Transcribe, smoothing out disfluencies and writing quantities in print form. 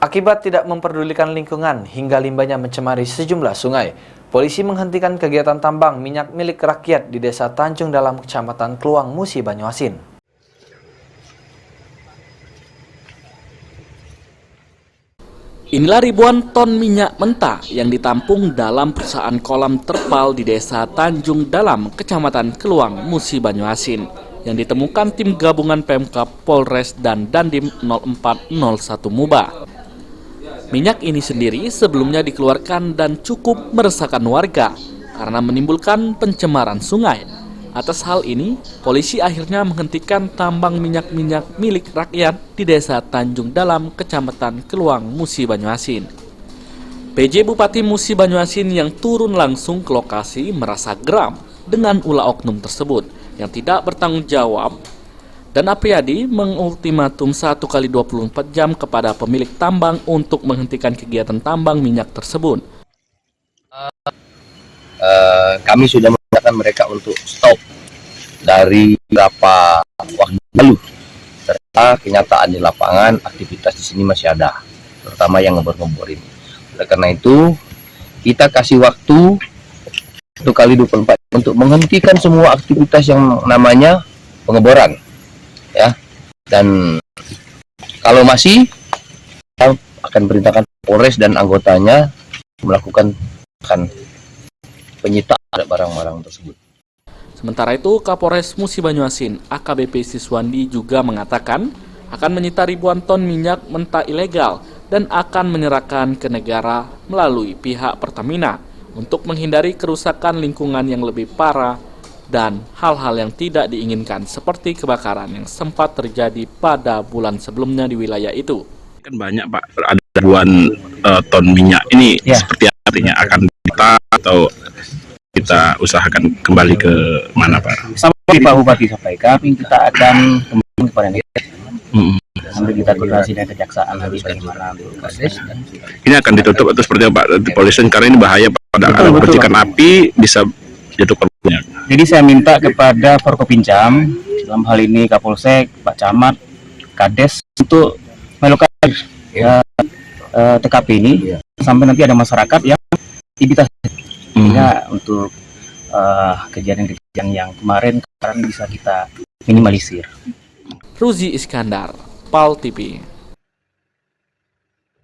Akibat tidak memperdulikan lingkungan hingga limbahnya mencemari sejumlah sungai, polisi menghentikan kegiatan tambang minyak milik rakyat di Desa Tanjung Dalam, Kecamatan Kluang, Musi, Banyuasin. Inilah ribuan ton minyak mentah yang ditampung dalam perusahaan kolam terpal di Desa Tanjung Dalam, Kecamatan Kluang, Musi, Banyuasin, yang ditemukan tim gabungan Pemkab, Polres, dan Dandim 0401 Muba. Minyak ini sendiri sebelumnya dikeluarkan dan cukup meresahkan warga karena menimbulkan pencemaran sungai. Atas hal ini, polisi akhirnya menghentikan tambang minyak milik rakyat di Desa Tanjung Dalam, Kecamatan Kluang, Musi, Banyuasin. PJ Bupati Musi Banyuasin yang turun langsung ke lokasi merasa geram dengan ulah oknum tersebut yang tidak bertanggung jawab, dan Apriyadi mengultimatum 1 kali 24 jam kepada pemilik tambang untuk menghentikan kegiatan tambang minyak tersebut. Kami sudah meminta mereka untuk stop dari beberapa waktu lalu, serta kenyataan di lapangan aktivitas di sini masih ada, terutama yang ngebor-ngebor ini. Oleh karena itu, kita kasih waktu 1 kali 24 untuk menghentikan semua aktivitas yang namanya pengeboran, ya. Dan kalau masih, kita akan perintahkan Polres dan anggotanya melakukan penyitaan barang-barang tersebut. Sementara itu, Kapolres Musi Banyuasin, AKBP Siswandi, juga mengatakan akan menyita ribuan ton minyak mentah ilegal dan akan menyerahkan ke negara melalui pihak Pertamina untuk menghindari kerusakan lingkungan yang lebih parah dan hal-hal yang tidak diinginkan seperti kebakaran yang sempat terjadi pada bulan sebelumnya di wilayah itu. Kan banyak Pak, ada ribuan ton minyak ini ya. Seperti artinya akan kita atau kita usahakan kembali ke mana Pak? Sampai Pak Bupati sampaikan, kita akan kembali kepada negara. Sambil kita koordinasi dengan kejaksaan nanti bagaimana proses. Ini akan ditutup atau seperti apa Pak? Di polisian karena ini bahaya pada ada percikan api bisa jatuh korbannya. Jadi saya minta kepada Forkopimjam, dalam hal ini Kapolsek, Pak Camat, Kades, untuk melakukan TKP ini sampai nanti ada masyarakat yang aktivitas untuk kejadian-kejadian yang kemarin bisa kita minimalisir. Ruzi Iskandar, PAL TV.